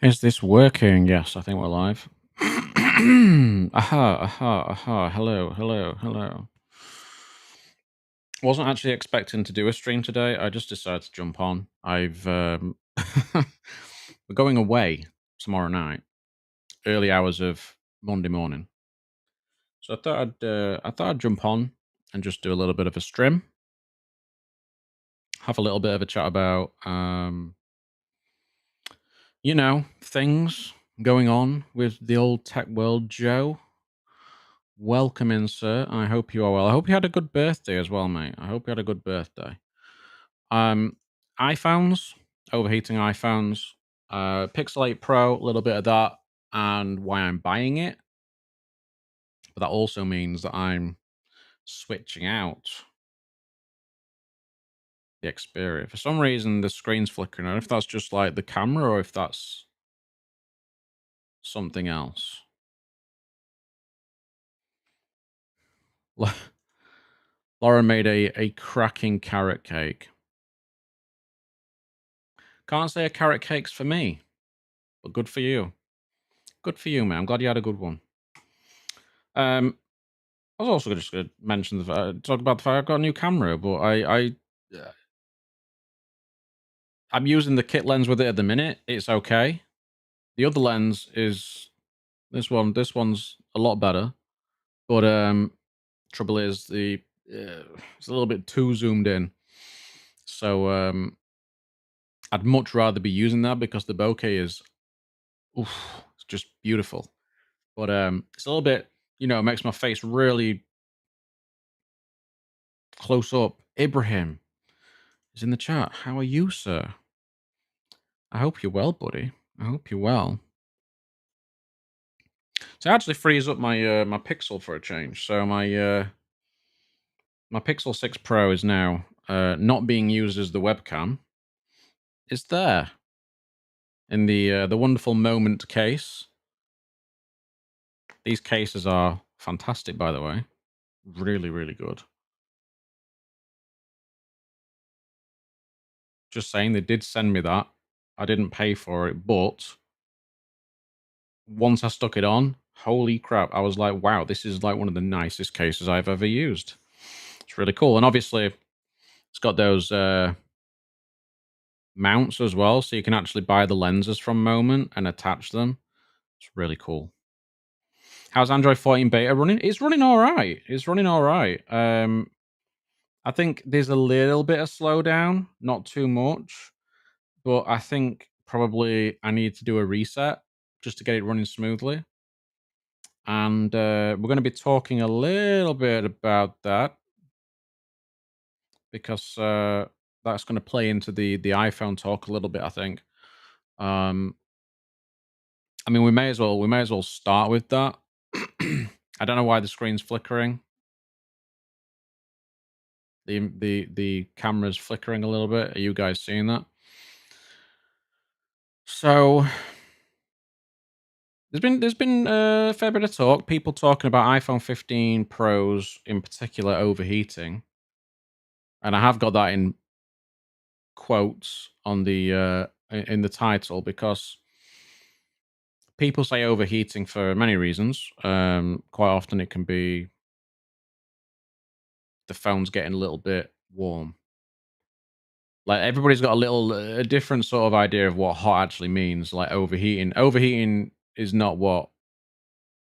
Is this working? Yes, I think we're live. Aha, aha, aha. Hello, hello, hello. Wasn't actually expecting to do a stream today. I just decided to jump on. We're going away tomorrow night, early hours of Monday morning. So I thought I'd jump on and just do a little bit of a stream, have a little bit of a chat about things going on with the old tech world. Joe, welcome in, sir. I hope you are well. I hope you had a good birthday as well, mate. I hope you had a good birthday. Um, iPhones, overheating iPhones, Pixel 8 Pro, a little bit of that, and why I'm buying it. But that also means that I'm switching out the Xperia. For some reason, the screen's flickering. I don't know if that's just like the camera or if that's something else. Lauren made a cracking carrot cake. Can't say a carrot cake's for me, but good for you. Good for you, man. I'm glad you had a good one. I was also just going to mention talk about the fact I've got a new camera, but uh, I'm using the kit lens with it at the minute. It's okay. The other lens is this one. This one's a lot better, but trouble is it's a little bit too zoomed in. So I'd much rather be using that because the bokeh is, oof, it's just beautiful. But it's a little bit, it makes my face really close up. Ibrahim is in the chat. How are you, sir? I hope you're well, buddy. I hope you're well. So it actually frees up my Pixel for a change. So my Pixel 6 Pro is now not being used as the webcam. It's there in the wonderful Moment case. These cases are fantastic, by the way. Really, really good. Just saying, they did send me that. I didn't pay for it, but once I stuck it on, holy crap, I was like, wow, this is like one of the nicest cases I've ever used. It's really cool. And obviously, it's got those mounts as well, so you can actually buy the lenses from Moment and attach them. It's really cool. How's Android 14 beta running? It's running all right. It's running all right. I think there's a little bit of slowdown, not too much, but I think probably I need to do a reset just to get it running smoothly. And we're going to be talking a little bit about that because that's going to play into the iPhone talk a little bit. I think. Um, I mean, we may as well start with that. I don't know why the screen's flickering. The camera's flickering a little bit. Are you guys seeing that? So there's been a fair bit of talk. People talking about iPhone 15 Pros in particular overheating, and I have got that in quotes on the in the title because people say overheating for many reasons. Quite often it can be the phone's getting a little bit warm. Like everybody's got a different sort of idea of what hot actually means. Like overheating. Overheating is not what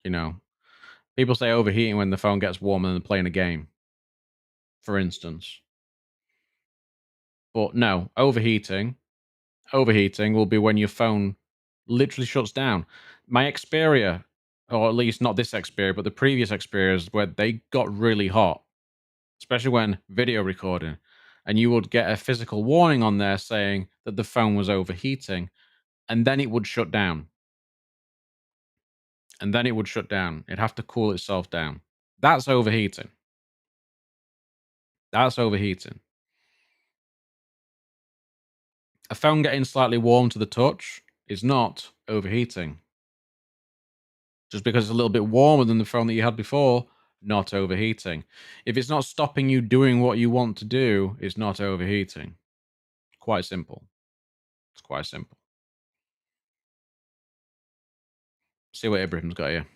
you know. People say overheating when the phone gets warm and they're playing a game, for instance. But no, overheating will be when your phone literally shuts down. My Xperia, or at least not this Xperia, but the previous Xperias, where they got really hot, especially when video recording, and you would get a physical warning on there saying that the phone was overheating, and then it would shut down. And then it would shut down. It'd have to cool itself down. That's overheating. That's overheating. A phone getting slightly warm to the touch is not overheating. Just because it's a little bit warmer than the phone that you had before, not overheating. If it's not stopping you doing what you want to do, it's not overheating. Quite simple. It's quite simple. See what Ibrahim's got here.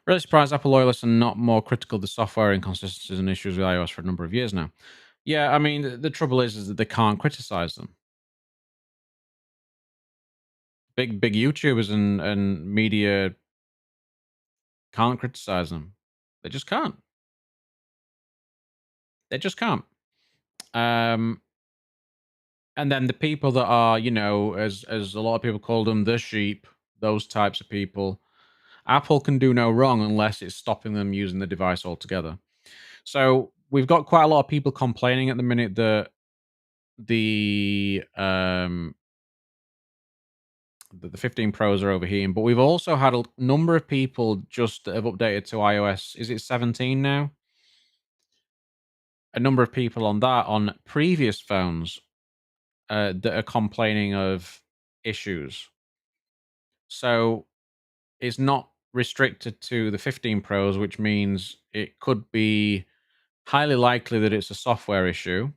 Really surprised Apple loyalists are not more critical of the software inconsistencies and issues with iOS for a number of years now. Yeah, I mean, the trouble is that they can't criticize them. Big YouTubers and media can't criticize them. They just can't. They just can't. Um, and then the people that are, as a lot of people call them, the sheep, those types of people, Apple can do no wrong unless it's stopping them using the device altogether. So we've got quite a lot of people complaining at the minute that the um the 15 Pros are overheating, but we've also had a number of people just that have updated to iOS. Is it 17 now? A number of people on that on previous phones that are complaining of issues. So it's not restricted to the 15 Pros, which means it could be highly likely that it's a software issue.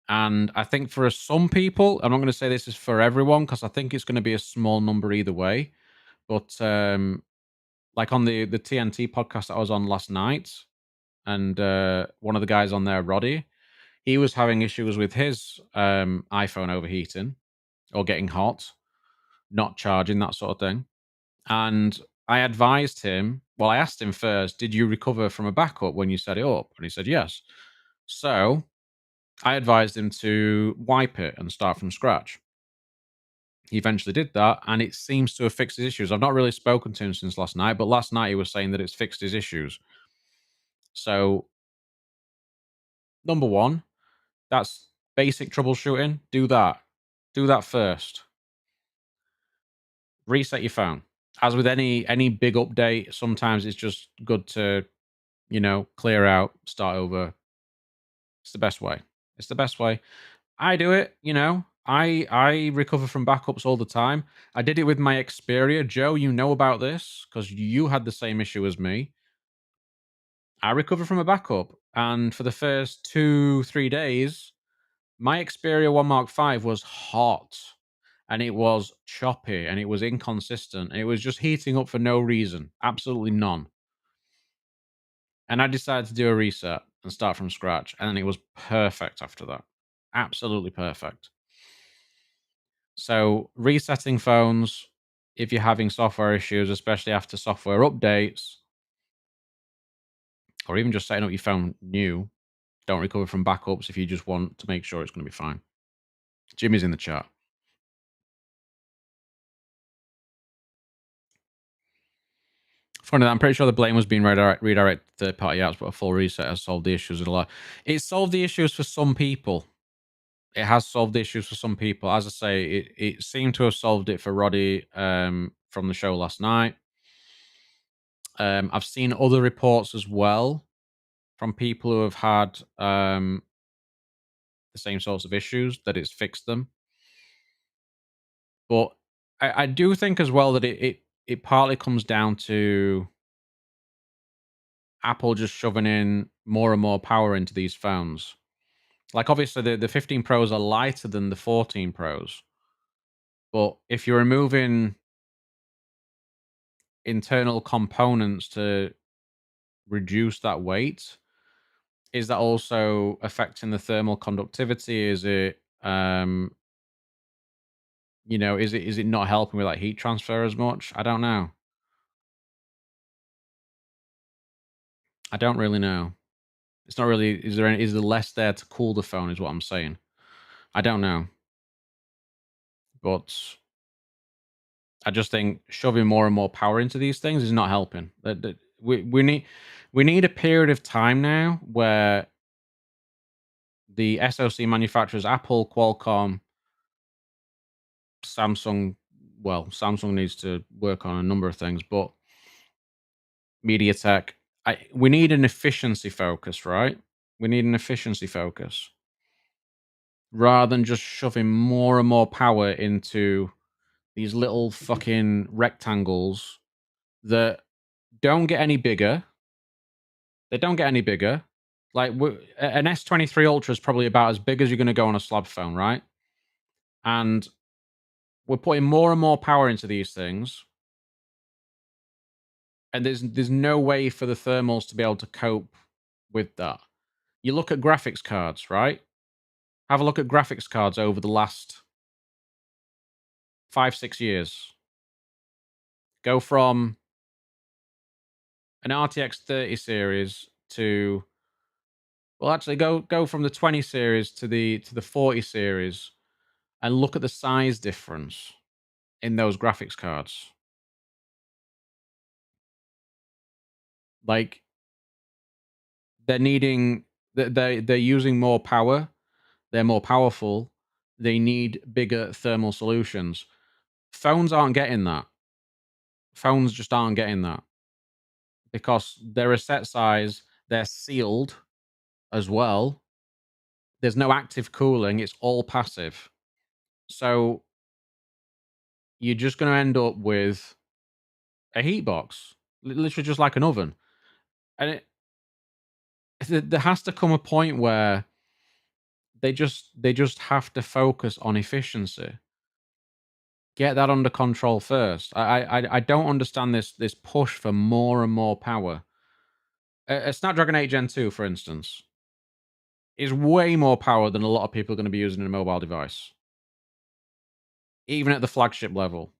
And I think for some people, I'm not going to say this is for everyone because I think it's going to be a small number either way. But like on the TNT podcast that I was on last night, and one of the guys on there, Roddy, he was having issues with his iPhone overheating or getting hot, not charging, that sort of thing. And I advised him, well, I asked him first, did you recover from a backup when you set it up? And he said, yes. So I advised him to wipe it and start from scratch. He eventually did that, and it seems to have fixed his issues. I've not really spoken to him since last night, but last night he was saying that it's fixed his issues. So, number one, that's basic troubleshooting. Do that. Do that first. Reset your phone. As with any big update, sometimes it's just good to, clear out, start over. It's the best way. It's the best way. I do it, I recover from backups all the time. I did it with my Xperia. Joe, you know about this because you had the same issue as me. I recovered from a backup, and for the first 2-3 days, my Xperia 1 Mark 5 was hot, and it was choppy, and it was inconsistent, and it was just heating up for no reason, absolutely none. And I decided to do a reset and start from scratch, and it was perfect after that. Absolutely perfect. So resetting phones, if you're having software issues, especially after software updates, or even just setting up your phone new, don't recover from backups if you just want to make sure it's going to be fine. Jimmy's in the chat. Funny that I'm pretty sure the blame was being redirected to third-party apps, but a full reset has solved the issues in a lot. It solved the issues for some people. It has solved the issues for some people. As I say, it seemed to have solved it for Roddy from the show last night. I've seen other reports as well from people who have had the same sorts of issues that it's fixed them. But I do think as well that it partly comes down to Apple just shoving in more and more power into these phones. Like obviously the 15 Pros are lighter than the 14 Pros. But if you're removing internal components to reduce that weight, is that also affecting the thermal conductivity? Is it is it not helping with like heat transfer as much? I don't know. I don't really know. It's not really. Is there less there to cool the phone? Is what I'm saying. I don't know, but I just think shoving more and more power into these things is not helping. We need a period of time now where the SoC manufacturers, Apple, Qualcomm, Samsung. Well, Samsung needs to work on a number of things, but MediaTek. We need an efficiency focus, right? We need an efficiency focus rather than just shoving more and more power into these little fucking rectangles that don't get any bigger. They don't get any bigger. Like an S23 Ultra is probably about as big as you're going to go on a slab phone, right? And We're putting more and more power into these things, and there's no way for the thermals to be able to cope with that. You look at graphics cards, right? Have a look at graphics cards over the last 5, 6 years. Go from an RTX 30 series to, well, actually go from the 20 series to the 40 series, and look at the size difference in those graphics cards. Like, they're needing they're using more power, they're more powerful, they need bigger thermal solutions. Phones aren't getting that. Phones just aren't getting that because they're a set size, they're sealed as well. There's no active cooling, it's all passive. So you're just going to end up with a heat box, literally just like an oven. And there has to come a point where they just have to focus on efficiency. Get that under control first. I don't understand this push for more and more power. A Snapdragon 8 Gen 2, for instance, is way more power than a lot of people are going to be using in a mobile device, even at the flagship level.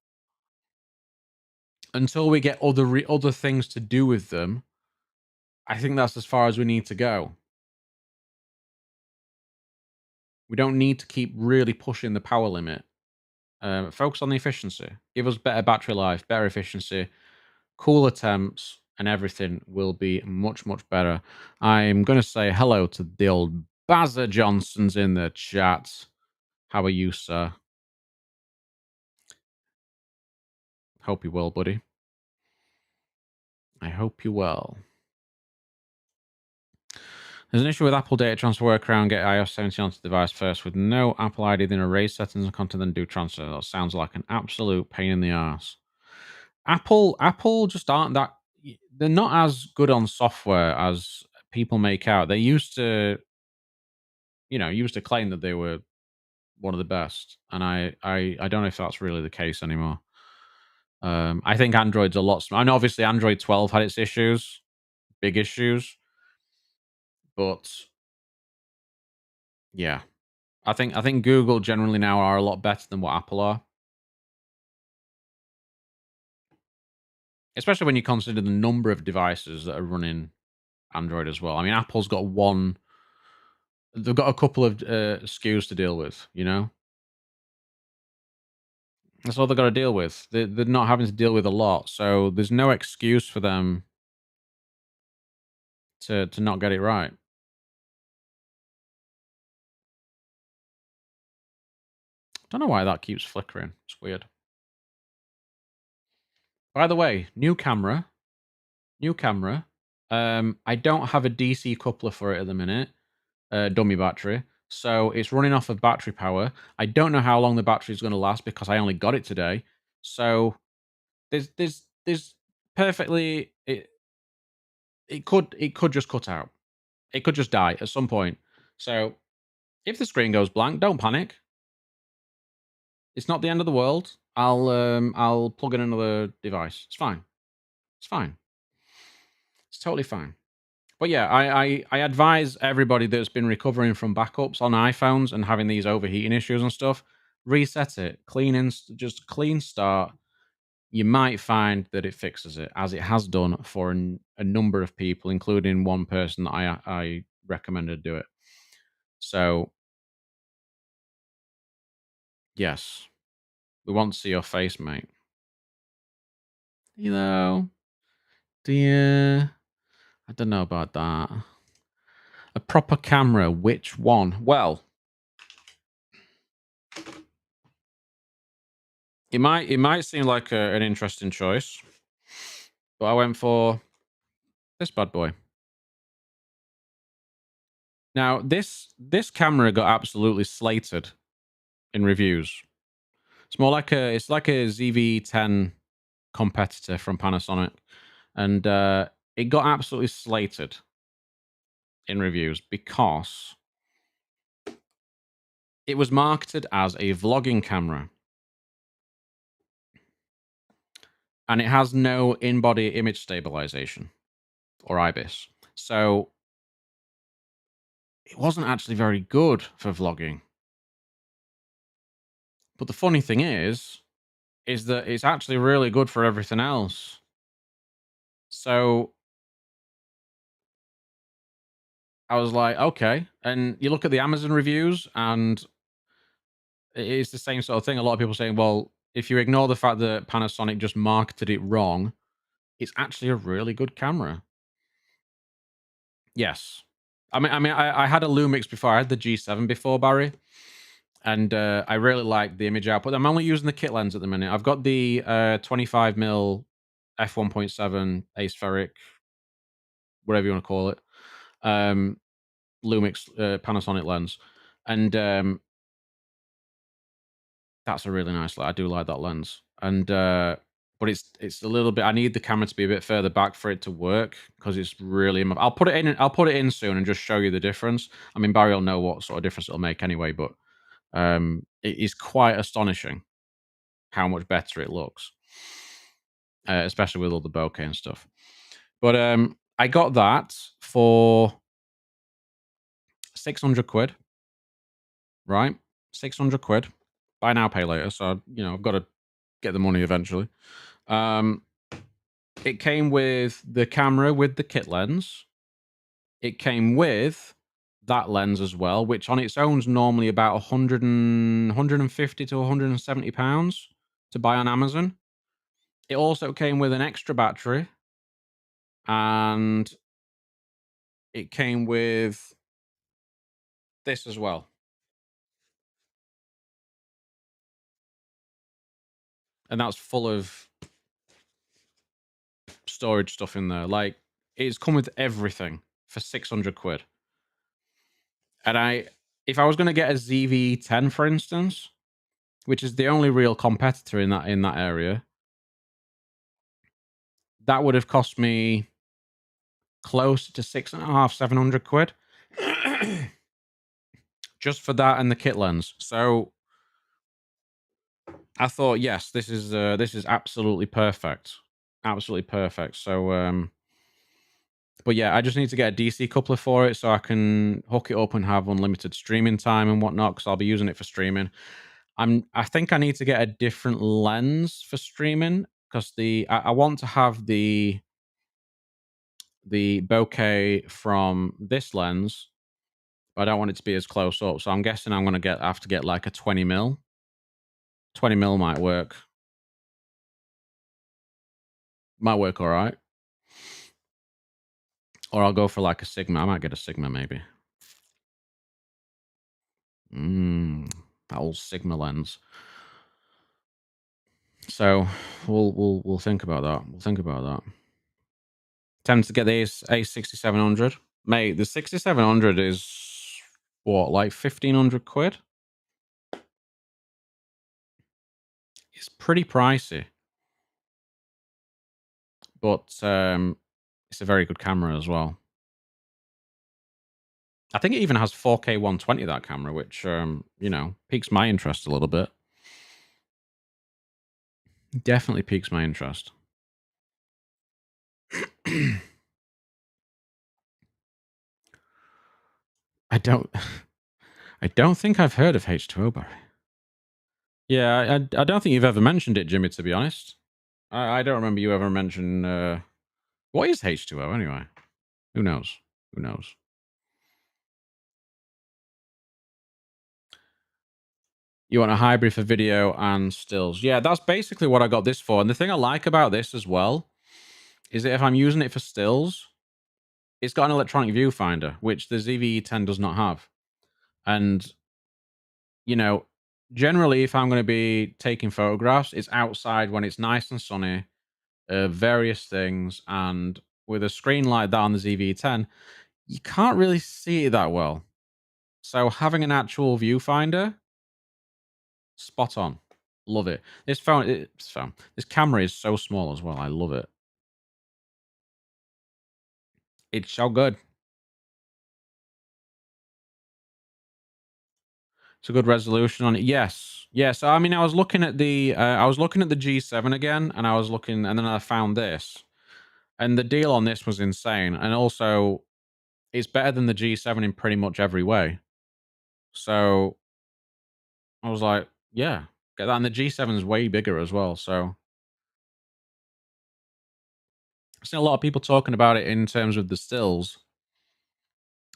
Until we get other things to do with them, I think that's as far as we need to go. We don't need to keep really pushing the power limit. Focus on the efficiency. Give us better battery life, better efficiency, cooler temps, and everything will be much, much better. I'm going to say hello to the old Bazza Johnsons in the chat. How are you, sir? Hope you're well, buddy. I hope you're well. There's an issue with Apple data transfer workaround. Get iOS 17 onto the device first with no Apple ID, then erase settings and content, then do transfer. That sounds like an absolute pain in the ass. Apple just aren't that. They're not as good on software as people make out. They used to claim that they were one of the best, and I don't know if that's really the case anymore. I think Android's a lot. I know obviously Android 12 had its issues, big issues, but yeah, I think Google generally now are a lot better than what Apple are, especially when you consider the number of devices that are running Android as well. I mean, Apple's got one. They've got a couple of SKUs to deal with. That's all they've got to deal with. They're not having to deal with a lot, so there's no excuse for them to not get it right. Don't know why that keeps flickering. It's weird. By the way, new camera, new camera. I don't have a DC coupler for it at the minute. Dummy battery, so it's running off of battery power. I don't know how long the battery is going to last because I only got it today. So there's perfectly it could just cut out. It could just die at some point. So if the screen goes blank, don't panic. It's not the end of the world. I'll plug in another device. It's fine. It's fine. It's totally fine. But yeah, I advise everybody that's been recovering from backups on iPhones and having these overheating issues and stuff, reset it, just clean start. You might find that it fixes it, as it has done for a number of people, including one person that I recommended do it. So yes, we want to see your face, mate. Do you? I don't know about that. A proper camera, which one? Well, it might seem like an interesting choice, but I went for this bad boy. Now, this camera got absolutely slated in reviews. It's like a ZV-10 competitor from Panasonic, and it got absolutely slated in reviews because it was marketed as a vlogging camera. and it has no in-body image stabilization or IBIS. So it wasn't actually very good for vlogging. But the funny thing is that it's actually really good for everything else. So I was like, okay. And you look at the Amazon reviews, and it is the same sort of thing. A lot of people saying, well, if you ignore the fact that Panasonic just marketed it wrong, it's actually a really good camera. Yes. I had a Lumix before. I had the G7 before, Barry, and I really like the image output. I'm only using the kit lens at the minute. I've got the 25mm f1.7 aspheric, whatever you want to call it, um, Lumix Panasonic lens, and that's a really nice. I do like that lens, and but it's a little bit. I need the camera to be a bit further back for it to work because it's really. I'll put it in. I'll put it in soon and just show you the difference. I mean, Barry will know what sort of difference it'll make anyway, but it is quite astonishing how much better it looks, especially with all the bokeh and stuff. But I got that for 600 quid, right? 600 quid. Buy now, pay later. So I've got to get the money eventually. Um, it came with the camera with the kit lens. It came with that lens as well, which on its own is normally about 150 to 170 pounds to buy on Amazon. It also came with an extra battery, and it came with this as well. And that's full of storage stuff in there. Like, it's come with everything for 600 quid. And if I was going to get a ZV-10, for instance, which is the only real competitor in that area, that would have cost me close to 6.5, 700 quid just for that and the kit lens. So I thought, yes, this is absolutely perfect, absolutely perfect. So, but yeah, I just need to get a DC coupler for it so I can hook it up and have unlimited streaming time and whatnot. Because I'll be using it for streaming. I think I need to get a different lens for streaming because I want to have the bokeh from this lens, but I don't want it to be as close up. So I'm guessing I'm going to have to get like a 20 mil. 20 mil might work. Might work all right. Or I'll go for like a Sigma. I might get a Sigma maybe. That old Sigma lens. So we'll think about that. We'll think about that. Tend to get the A6700. Mate, the 6700 is what, like 1,500 quid? It's pretty pricey, but it's a very good camera as well. I think it even has 4K 120, that camera, which piques my interest a little bit. Definitely piques my interest. I don't I don't think I've heard of H2O, Barry. Yeah, I don't think you've ever mentioned it, Jimmy, to be honest. I don't remember you ever mention what is H2O anyway? Who knows? Who knows? You want a hybrid for video and stills. Yeah, that's basically what I got this for. And the thing I like about this as well is that if I'm using it for stills, it's got an electronic viewfinder, which the ZV-10 does not have. And, you know, generally, if I'm going to be taking photographs, it's outside when it's nice and sunny, various things. And with a screen like that on the ZV-10, you can't really see it that well. So having an actual viewfinder, spot on. Love it. This camera is so small as well. I love it. It's so good. It's a good resolution on it. Yes, yes. I mean, I was looking at the G7 again, and I was looking, and then I found this, and the deal on this was insane. And also, it's better than the G7 in pretty much every way. So I was like, yeah, get that. And the G7 is way bigger as well. So I've seen a lot of people talking about it in terms of the stills,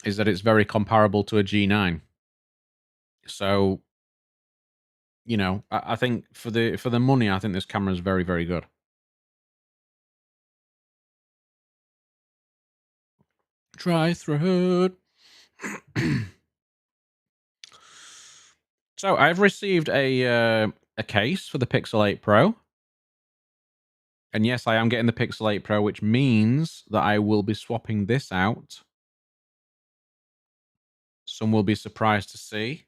is that it's very comparable to a G9. So I think for the money, I think this camera is very, very good. Try through. So I've received a case for the Pixel 8 Pro. And yes, I am getting the Pixel 8 Pro, which means that I will be swapping this out. Some will be surprised to see,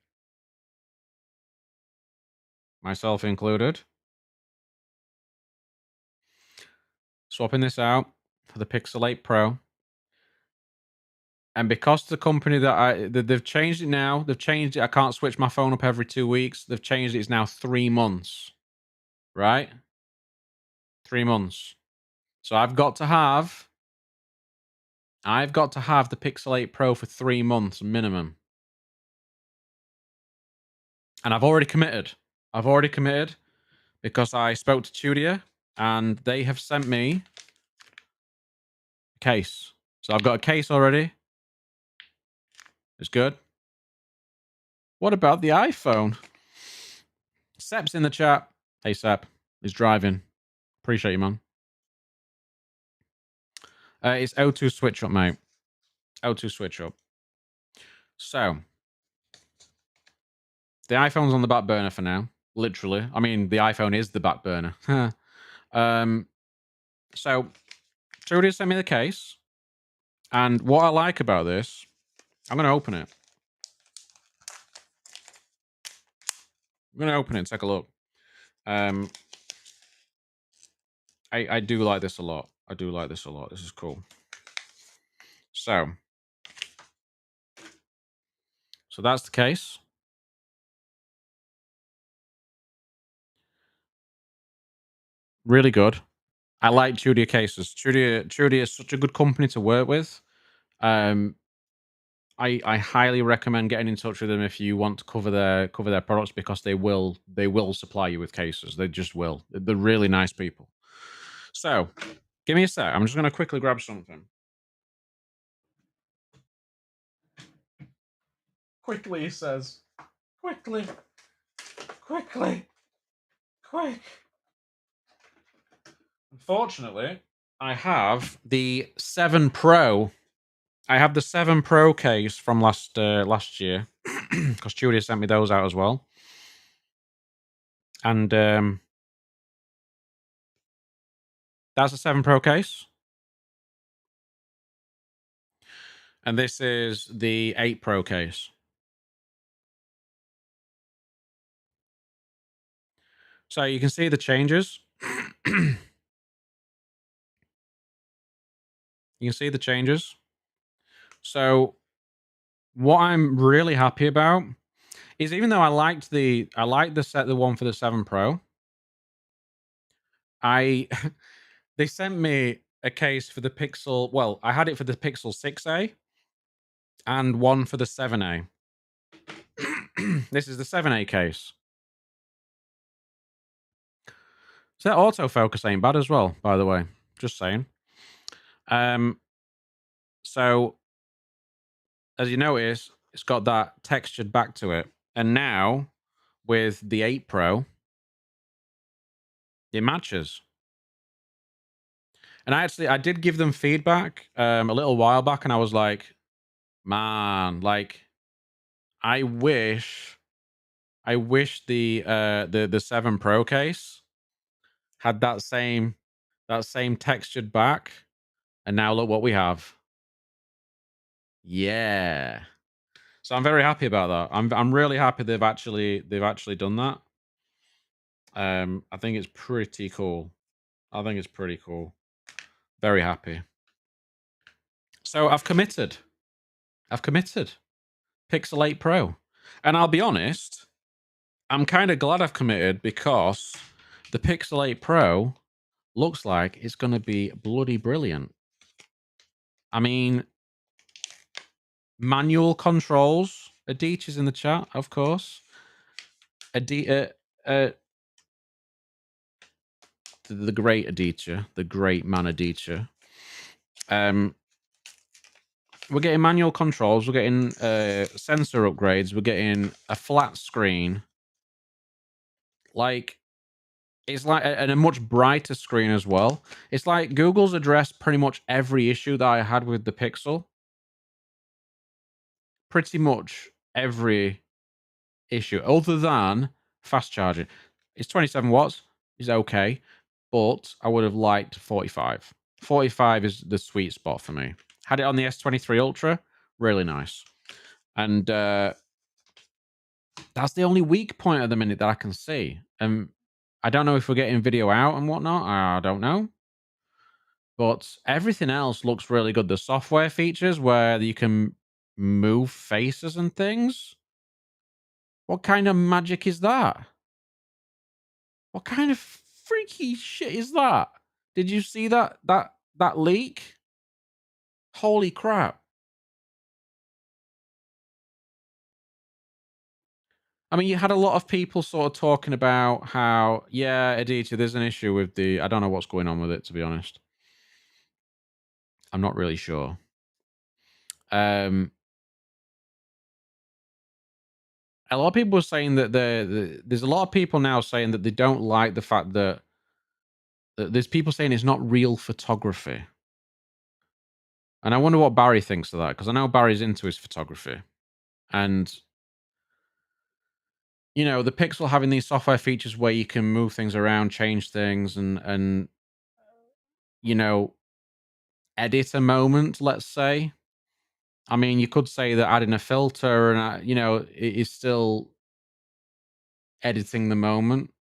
myself included. Swapping this out for the Pixel 8 Pro. And because the company they've changed it now, they've changed it. I can't switch my phone up every 2 weeks. They've changed it. It's now 3 months. Right? 3 months. So I've got to have the Pixel 8 Pro for 3 months minimum. And I've already committed. Because I spoke to Tudia and they have sent me a case. So I've got a case already. It's good. What about the iPhone? Sep's in the chat. Hey, Sep. He's driving. Appreciate you, man. It's O2 switch up, mate. O2 switch up. So, the iPhone's on the back burner for now. Literally. I mean, the iPhone is the back burner. So, Trudy sent me the case. And what I like about this, I'm going to open it. I'm going to open it and take a look. I do like this a lot. This is cool. So that's the case. Really good. I like Chudia cases. Chudia is such a good company to work with. I highly recommend getting in touch with them if you want to cover their products, because they will supply you with cases. They just will. They're really nice people. So give me a sec. I'm just going to quickly grab something. Quickly, he says. Quickly. Quick. Unfortunately, I have the 7 Pro. I have the 7 Pro case from last year, because Julia sent me those out as well. And that's a 7 Pro case. And this is the 8 Pro case. So you can see the changes. You can see the changes. So what I'm really happy about is, even though I liked the one for the 7 Pro, they sent me a case for the Pixel. Well, I had it for the Pixel 6a and one for the 7a. This is the 7a case. So that autofocus ain't bad as well, by the way. Just saying. So as you notice, it's got that textured back to it. And now with the 8 Pro, it matches. And I did give them feedback a little while back, and I was like, man, like I wish the 7 Pro case had that same textured back. And now look what we have. Yeah. So I'm very happy about that. I'm really happy they've actually done that. I think it's pretty cool. Very happy. So I've committed. Pixel 8 Pro. And I'll be honest, I'm kind of glad I've committed because the Pixel 8 Pro looks like it's going to be bloody brilliant. I mean, manual controls. Adichie's in the chat, of course. The great Adichie, the great man Adichie. We're getting manual controls. We're getting sensor upgrades. We're getting a flat screen. Like, it's like and a much brighter screen as well. It's like Google's addressed pretty much every issue that I had with the Pixel. Pretty much every issue, other than fast charging. It's 27 watts. Is okay, but I would have liked 45. 45 is the sweet spot for me. Had it on the S23 Ultra, really nice. And that's the only weak point at the minute that I can see. I don't know if we're getting video out and whatnot. I don't know. But everything else looks really good. The software features where you can move faces and things. What kind of magic is that? What kind of freaky shit is that? Did you see that leak? Holy crap. I mean, you had a lot of people sort of talking about how, yeah, Aditya, there's an issue with I don't know what's going on with it, to be honest. I'm not really sure. A lot of people were saying that there's a lot of people now saying that they don't like the fact that there's people saying it's not real photography. And I wonder what Barry thinks of that, because I know Barry's into his photography. And, you know, the Pixel having these software features where you can move things around, change things, and you know, edit a moment, let's say. I mean, you could say that adding a filter and, you know, it is still editing the moment.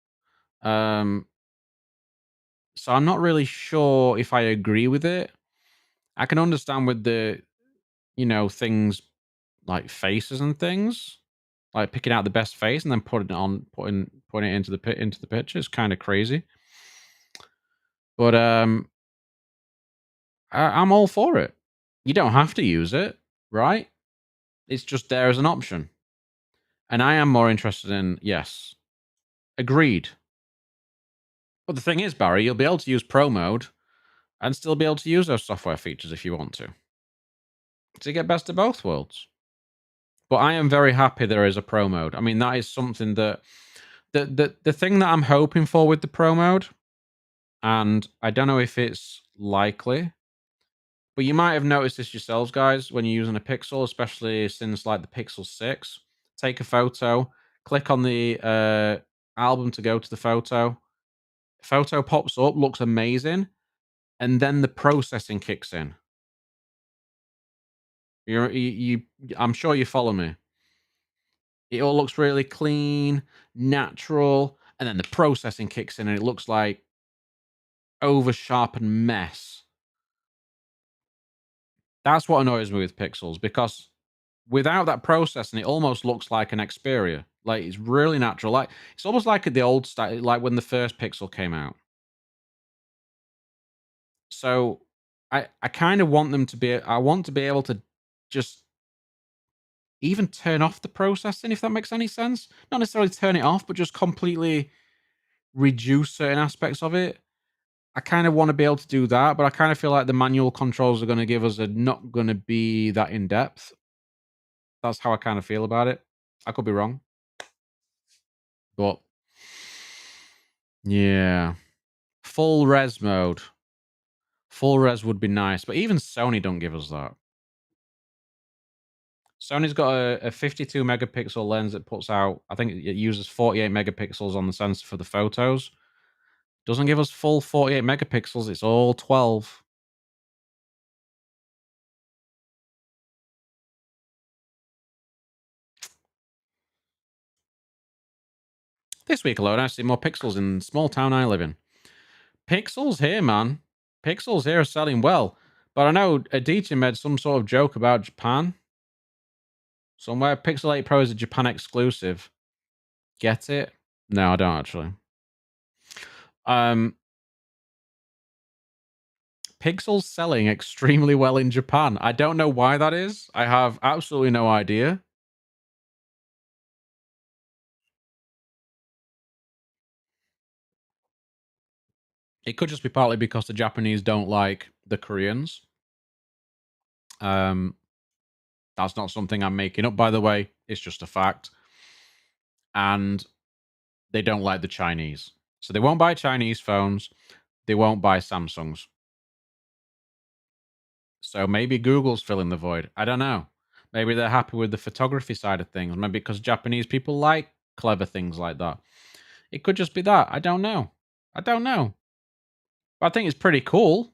So I'm not really sure if I agree with it. I can understand with the, you know, things like faces and things, like picking out the best face and then putting it into the picture is kind of crazy. But I'm all for it. You don't have to use it, right? It's just there as an option. And I am more interested in yes, agreed. But the thing is, Barry, you'll be able to use Pro mode and still be able to use those software features if you want to. So you get best of both worlds. But I am very happy there is a Pro mode. I mean, that is something that the thing that I'm hoping for with the Pro mode, and I don't know if it's likely, but you might have noticed this yourselves, guys, when you're using a Pixel, especially since like the Pixel 6. Take a photo, click on the album to go to the photo. Photo pops up, looks amazing, and then the processing kicks in. I'm sure you follow me. It all looks really clean, natural, and then the processing kicks in and it looks like over sharpened mess. That's what annoys me with Pixels, because without that processing, it almost looks like an Xperia. Like, it's really natural. Like, it's almost like the old style, like when the first Pixel came out. So I kind of want them to be. I want to be able to just even turn off the processing, if that makes any sense. Not necessarily turn it off, but just completely reduce certain aspects of it. I kind of want to be able to do that, but I kind of feel like the manual controls are going to give us not going to be that in depth. That's how I kind of feel about it. I could be wrong, but yeah, full res mode. Full res would be nice, but even Sony don't give us that. Sony's got a 52 megapixel lens that puts out, I think it uses 48 megapixels on the sensor for the photos. Doesn't give us full 48 megapixels, it's all 12. This week alone, I've seen more pixels in the small town I live in. Pixels here, man. Pixels here are selling well. But I know Adichie made some sort of joke about Japan. Somewhere Pixel 8 Pro is a Japan exclusive. Get it? No, I don't actually. Um, Pixel's selling extremely well in Japan. I don't know why that is. I have absolutely no idea. It could just be partly because the Japanese don't like the Koreans. Um, that's not something I'm making up, by the way. It's just a fact. And they don't like the Chinese. So they won't buy Chinese phones. They won't buy Samsungs. So maybe Google's filling the void. I don't know. Maybe they're happy with the photography side of things. Maybe because Japanese people like clever things like that. It could just be that. I don't know. I don't know. But I think it's pretty cool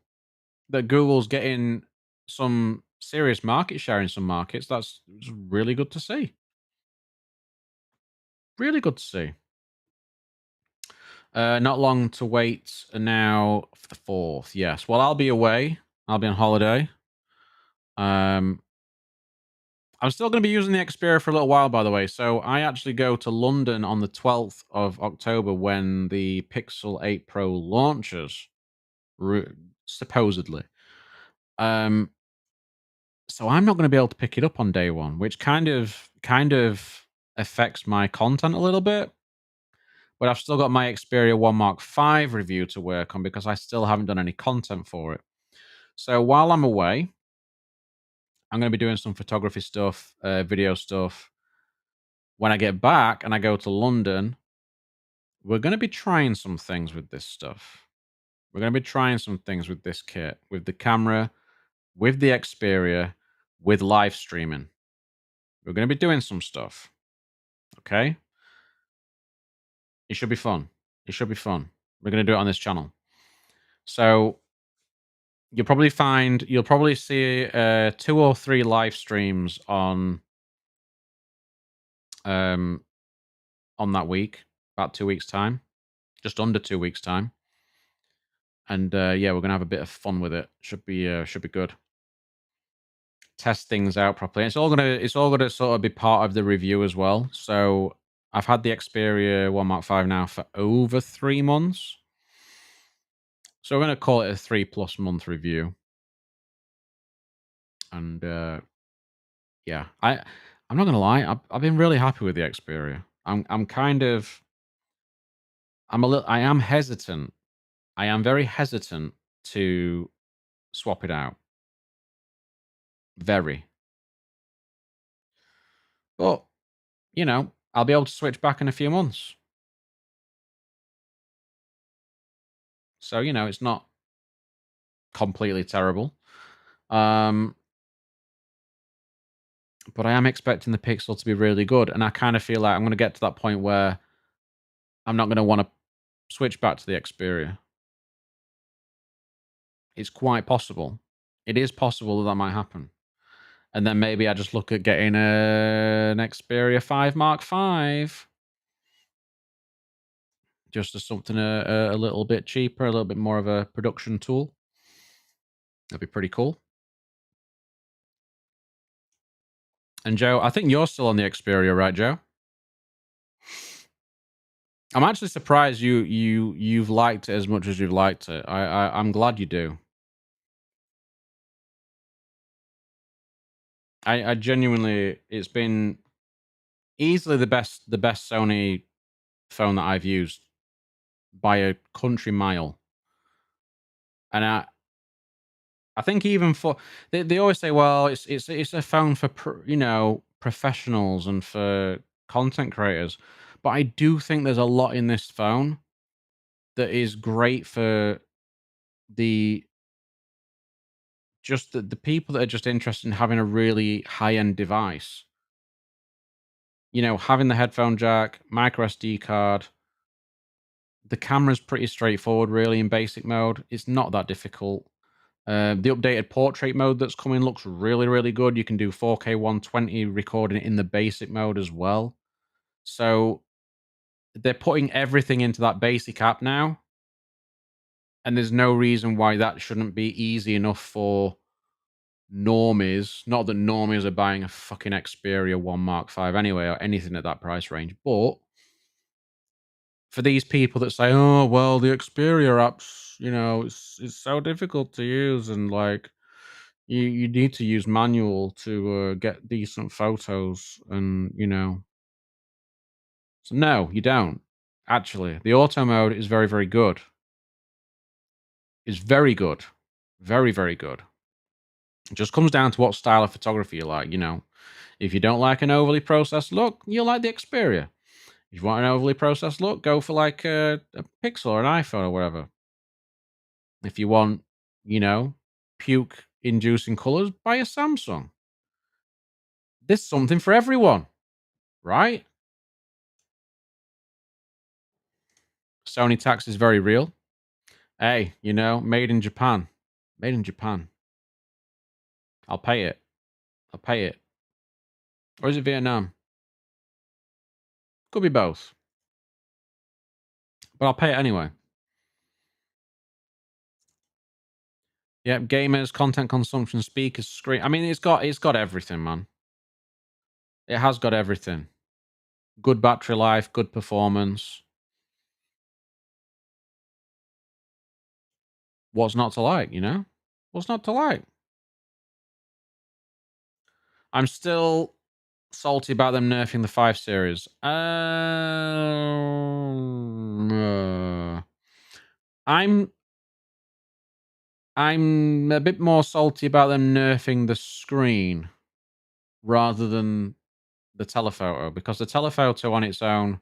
that Google's getting some serious market share in some markets. That's really good to see. Really good to see. Not long to wait now for the 4th. Yes. Well, I'll be away. I'll be on holiday. Um, I'm still going to be using the Xperia for a little while, by the way. So I actually go to London on the 12th of October when the Pixel 8 Pro launches, supposedly. Um, so I'm not going to be able to pick it up on day one, which kind of affects my content a little bit. But I've still got my Xperia 1 Mark V review to work on because I still haven't done any content for it. So while I'm away, I'm going to be doing some photography stuff, video stuff. When I get back and I go to London, we're going to be trying some things with this stuff. We're going to be trying some things with this kit, with the camera, with the Xperia, with live streaming. We're going to be doing some stuff. Okay? It should be fun. It should be fun. We're going to do it on this channel. So you'll probably see 2 or 3 live streams on that week, about 2 weeks time, just under 2 weeks time. And yeah, we're gonna have a bit of fun with it. Should be good. Test things out properly. It's all gonna sort of be part of the review as well. So I've had the Xperia 1 Mark V now for over 3 months. So we're gonna call it a 3+ month review. And yeah, I'm not gonna lie, I've been really happy with the Xperia. I am hesitant. I am very hesitant to swap it out. Very. But, I'll be able to switch back in a few months. So, it's not completely terrible. Um, but I am expecting the Pixel to be really good. And I kind of feel like I'm going to get to that point where I'm not going to want to switch back to the Xperia. It's quite possible. It is possible that might happen. And then maybe I just look at getting an Xperia 5 Mark V. Just as something a little bit cheaper, a little bit more of a production tool. That'd be pretty cool. And Joe, I think you're still on the Xperia, right, Joe? I'm actually surprised you've liked it as much as you've liked it. I'm glad you do. I genuinely, it's been easily the best Sony phone that I've used by a country mile. And I think even for they always say, well, it's a phone for professionals and for content creators, but I do think there's a lot in this phone that is great for the just the people that are just interested in having a really high end device. Having the headphone jack, micro SD card. The camera's pretty straightforward, really, in basic mode. It's not that difficult. The updated portrait mode that's coming looks really, really good. You can do 4K 120 recording in the basic mode as well. So they're putting everything into that basic app now. And there's no reason why that shouldn't be easy enough for normies. Not that normies are buying a fucking Xperia 1 Mark 5 anyway, or anything at that price range. But for these people that say, "Oh, well, the Xperia apps, it's so difficult to use, and like you need to use manual to get decent photos," and so no, you don't. Actually, the auto mode is very, very good. It's very good, very, very good. It just comes down to what style of photography you like. If you don't like an overly processed look, you'll like the Xperia. If you want an overly processed look, go for like a Pixel or an iPhone or whatever. If you want, you know, puke inducing colors, buy a Samsung. There's something for everyone, right? Sony tax is very real. Hey, made in Japan. Made in Japan. I'll pay it. I'll pay it. Or is it Vietnam? Could be both. But I'll pay it anyway. Yep, gamers, content consumption, speakers, screen. I mean, it's got everything, man. It has got everything. Good battery life, good performance. What's not to like? What's not to like? I'm still salty about them nerfing the 5 series. I'm I'm a bit more salty about them nerfing the screen rather than the telephoto, because the telephoto on its own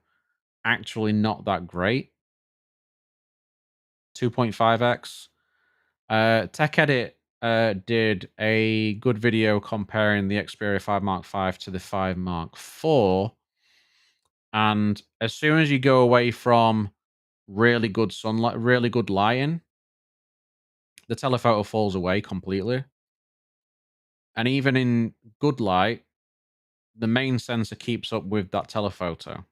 actually not that great. 2.5x. Tech Edit did a good video comparing the Xperia 5 Mark 5 to the 5 Mark 4. And as soon as you go away from really good sunlight, really good lighting, the telephoto falls away completely. And even in good light, the main sensor keeps up with that telephoto.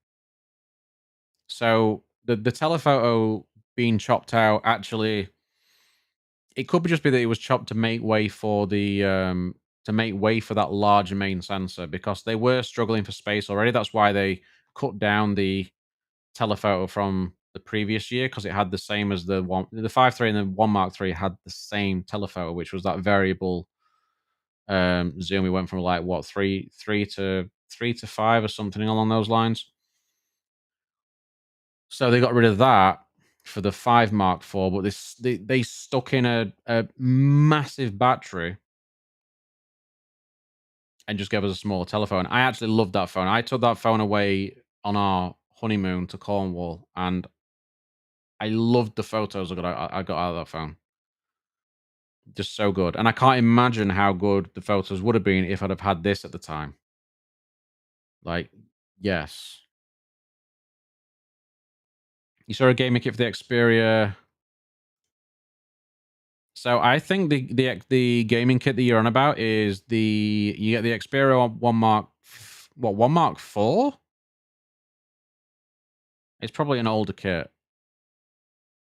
So the telephoto being chopped out, actually, it could just be that it was chopped to make way for that larger main sensor, because they were struggling for space already. That's why they cut down the telephoto from the previous year, because it had the same as the 5.3 and the 1 Mark 3 had the same telephoto, which was that variable zoom. We went from like what, three to 5 or something along those lines. So they got rid of that for the 5 Mark 4, but they stuck in a massive battery and just gave us a smaller telephone. I actually loved that phone. I took that phone away on our honeymoon to Cornwall, and I loved the photos I got out of that phone. Just so good. And I can't imagine how good the photos would have been if I'd have had this at the time. Like, yes. You saw a gaming kit for the Xperia. So I think the gaming kit that you're on about is you get the Xperia 1 Mark, 1 Mark 4? It's probably an older kit.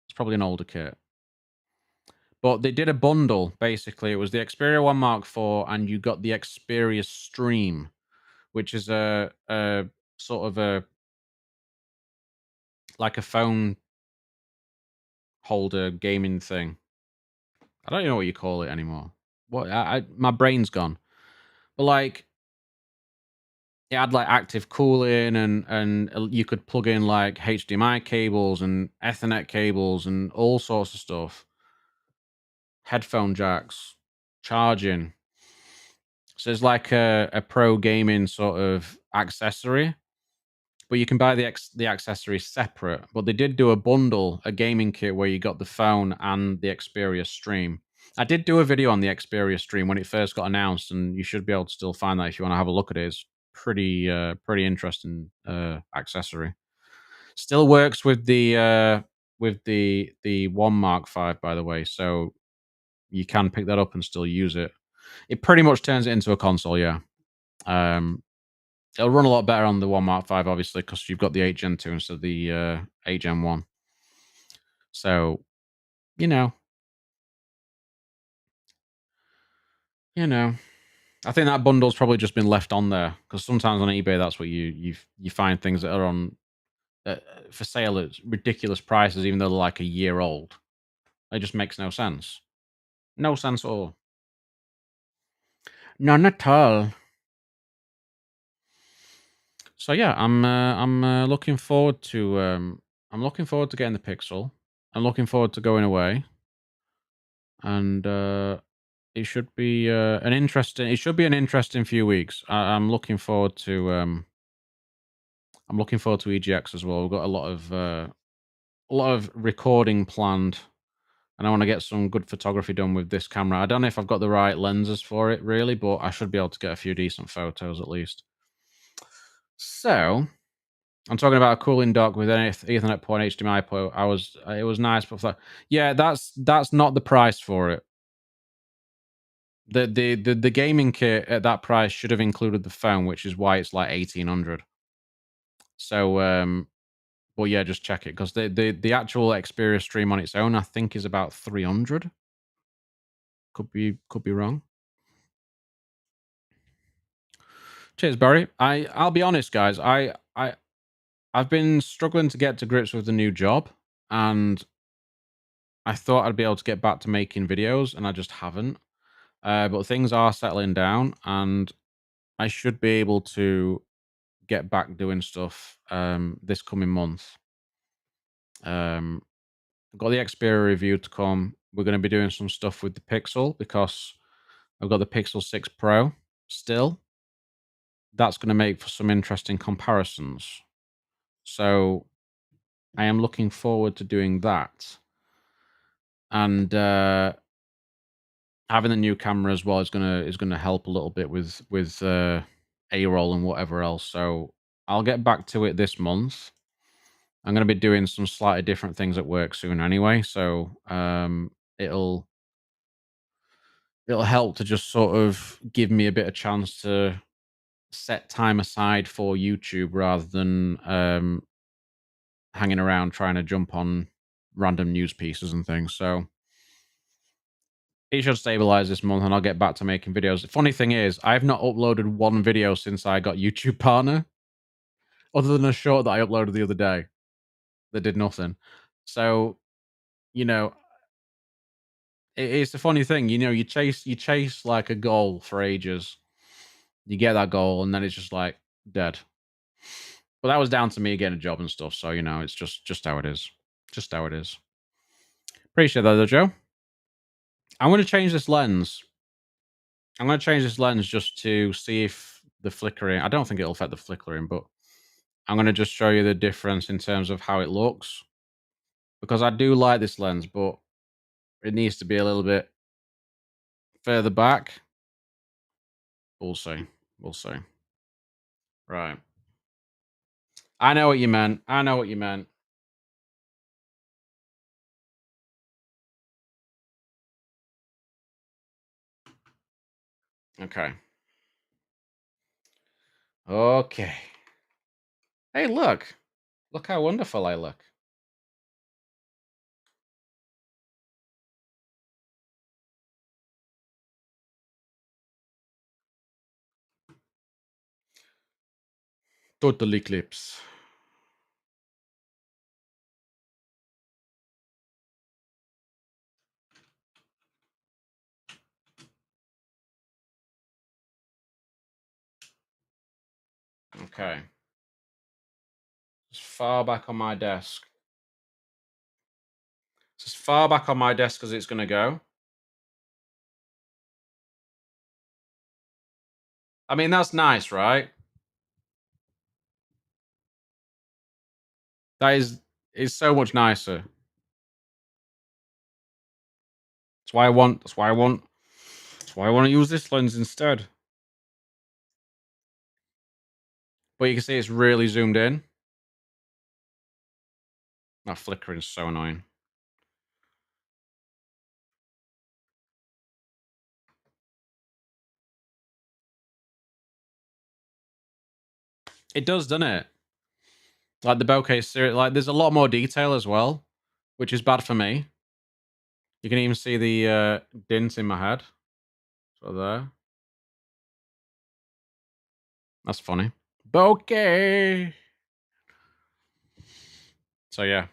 It's probably an older kit. But they did a bundle, basically. It was the Xperia 1 Mark 4, and you got the Xperia Stream, which is a sort of like a phone holder gaming thing. I don't know what you call it anymore. What my brain's gone. But like, it had like active cooling, and you could plug in like HDMI cables and Ethernet cables and all sorts of stuff. Headphone jacks, charging. So it's like a pro gaming sort of accessory, but you can buy the accessory separate. But they did do a bundle, a gaming kit where you got the phone and the Xperia Stream. I did do a video on the Xperia Stream when it first got announced, and you should be able to still find that if you want to have a look at it. It's pretty interesting accessory. Still works with the 1 Mark 5, by the way, so you can pick that up and still use it. It pretty much turns it into a console, yeah. Um, It'll run a lot better on the 1 Mark 5, obviously, because you've got the 8 Gen 2 instead of the 8 Gen 1. So, you know, You know, I think that bundle's probably just been left on there because sometimes on eBay that's what you find things that are on for sale at ridiculous prices, even though they're like a year old. It just makes no sense. No sense at all. None at all. So yeah, I'm looking forward to getting the Pixel. I'm looking forward to going away, and it should be an interesting. It should be an interesting few weeks. I'm looking forward to EGX as well. We've got a lot of recording planned, and I want to get some good photography done with this camera. I don't know if I've got the right lenses for it really, but I should be able to get a few decent photos at least. So I'm talking about a cooling dock with an Ethernet port, HDMI port. It was nice, but yeah, that's not the price for it. The gaming kit at that price should have included the phone, which is why it's like 1,800. So, but yeah, just check it because the actual Xperia stream on its own, I think, is about 300. Could be wrong. Cheers, Barry. I'll be honest, guys. I've been struggling to get to grips with the new job, and I thought I'd be able to get back to making videos, and I just haven't. But things are settling down, and I should be able to get back doing stuff this coming month. Um, I've got the Xperia review to come. We're going to be doing some stuff with the Pixel because I've got the Pixel 6 Pro still. That's going to make for some interesting comparisons. So I am looking forward to doing that. And having the new camera as well is gonna help a little bit with A roll and whatever else. So I'll get back to it this month. I'm gonna be doing some slightly different things at work soon anyway. So it'll help to just sort of give me a bit of chance to set time aside for YouTube rather than hanging around trying to jump on random news pieces and things. So it should stabilize this month and I'll get back to making videos. The funny thing is, I've not uploaded one video since I got YouTube Partner, other than a short that I uploaded the other day that did nothing. So, you know, it's a funny thing. You know, you chase like a goal for ages. You get that goal, and then it's just like dead. But that was down to me getting a job and stuff. So, you know, it's just how it is. Just how it is. Appreciate that, though, Joe. I'm going to change this lens. I'm going to change this lens just to see if the flickering. I don't think it'll affect the flickering, but I'm going to just show you the difference in terms of how it looks because I do like this lens, but it needs to be a little bit further back. We'll see. We'll see. Right. I know what you meant. I know what you meant. Okay. Okay. Hey, look. Look how wonderful I look. Total eclipse. Okay. As far back on my desk. It's as far back on my desk as it's going to go. I mean, that's nice, right? That is so much nicer. That's why I want. That's why I want. That's why I want to use this lens instead. But you can see it's really zoomed in. That flickering is so annoying. It does, doesn't it? Like the bokeh series, like there's a lot more detail as well, which is bad for me. You can even see the dint in my head. So there. That's funny. But okay. So yeah,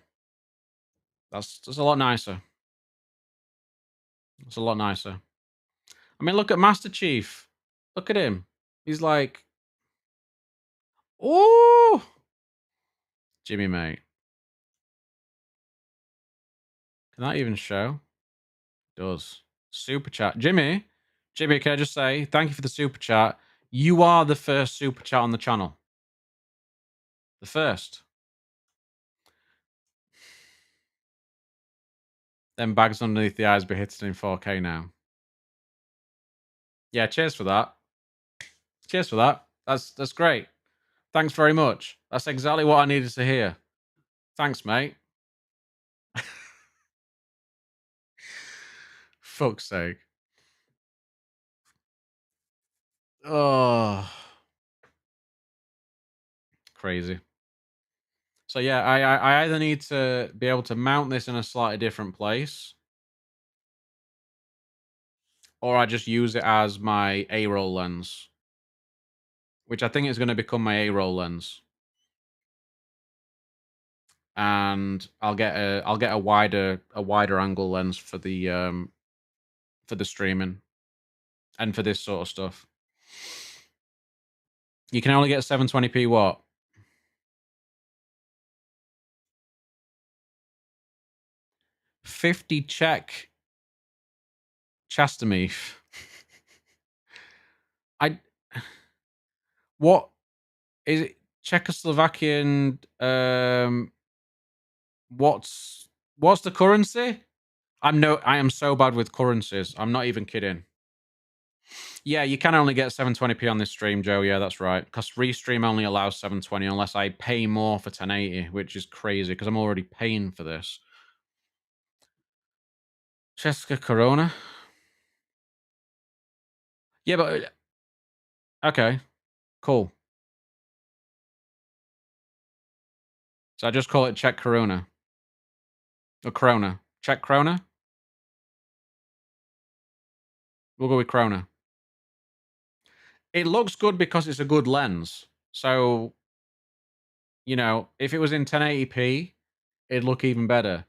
that's a lot nicer. It's a lot nicer. I mean, look at Master Chief. Look at him. He's like, oh, Jimmy, mate. Can that even show? It does. Super chat. Jimmy, can I just say thank you for the super chat? You are the first super chat on the channel. The first. Them bags underneath the eyes be hitting in 4K now. Yeah, cheers for that. Cheers for that. That's great. Thanks very much. That's exactly what I needed to hear. Thanks, mate. Fuck's sake. Oh, crazy. So yeah, I either need to be able to mount this in a slightly different place, or I just use it as my A-roll lens, which I think is going to become my A-roll lens, and I'll get a wider angle lens for the streaming and for this sort of stuff. You can only get 720p what? 50 Czech Chastameef. I what is it? Czechoslovakian. What's the currency? I am so bad with currencies. I'm not even kidding. Yeah, you can only get 720p on this stream, Joe. Yeah, that's right. Because Restream only allows 720 unless I pay more for 1080, which is crazy because I'm already paying for this. Cheska Corona. Yeah, but okay, cool. So I just call it Czech Corona. Or Corona. Czech Corona? We'll go with Corona. It looks good because it's a good lens. So, you know, if it was in 1080p, it'd look even better.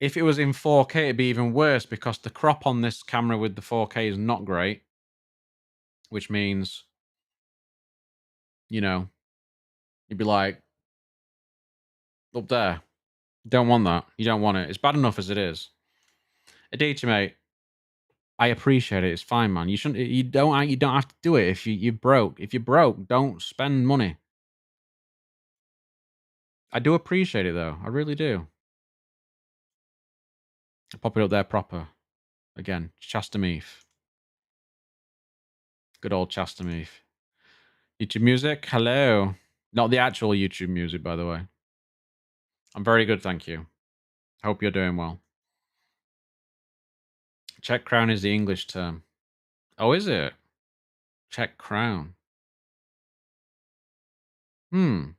If it was in 4K, it'd be even worse because the crop on this camera with the 4K is not great, which means, you know, you'd be like, up there. Don't want that. You don't want it. It's bad enough as it is. Adichie, mate. I appreciate it. It's fine, man. You shouldn't. You don't have to do it if you're broke. If you're broke, don't spend money. I do appreciate it though. I really do. I'll pop it up there proper. Again, Chastameef. Good old Chastameef. YouTube music. Hello. Not the actual YouTube music, by the way. I'm very good, thank you. Hope you're doing well. Czech crown is the English term. Oh, is it? Czech crown. Hmm.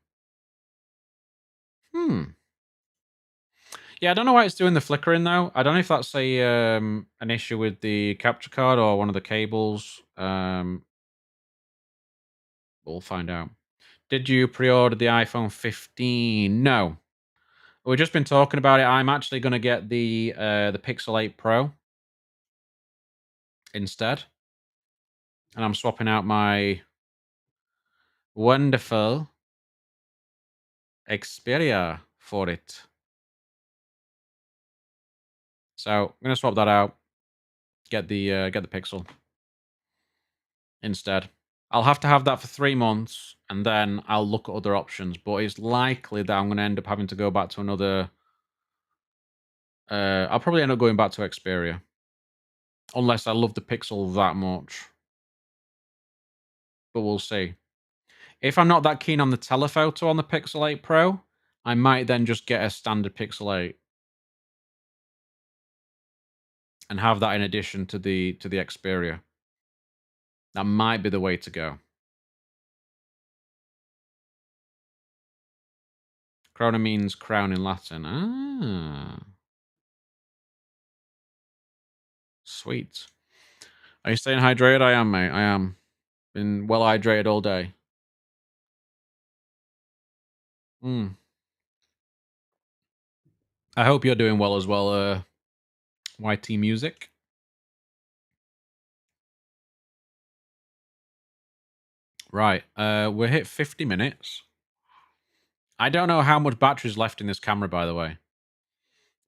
Yeah, I don't know why it's doing the flickering though. I don't know if that's an issue with the capture card or one of the cables. We'll find out. Did you pre-order the iPhone 15? No. We've just been talking about it. I'm actually going to get the Pixel 8 Pro instead, and I'm swapping out my wonderful Xperia for it. So I'm going to swap that out. Get the Pixel instead. I'll have to have that for 3 months, and then I'll look at other options. But it's likely that I'm going to end up having to go back to another. I'll probably end up going back to Xperia, unless I love the Pixel that much. But we'll see. If I'm not that keen on the telephoto on the Pixel 8 Pro, I might then just get a standard Pixel 8 and have that in addition to the Xperia. That might be the way to go. Corona means crown in Latin. Ah. Sweet. Are you staying hydrated? I am, mate. I am. Been well hydrated all day. Mm. I hope you're doing well as well, YT Music. Right. We're hit 50 minutes. I don't know how much battery's left in this camera, by the way.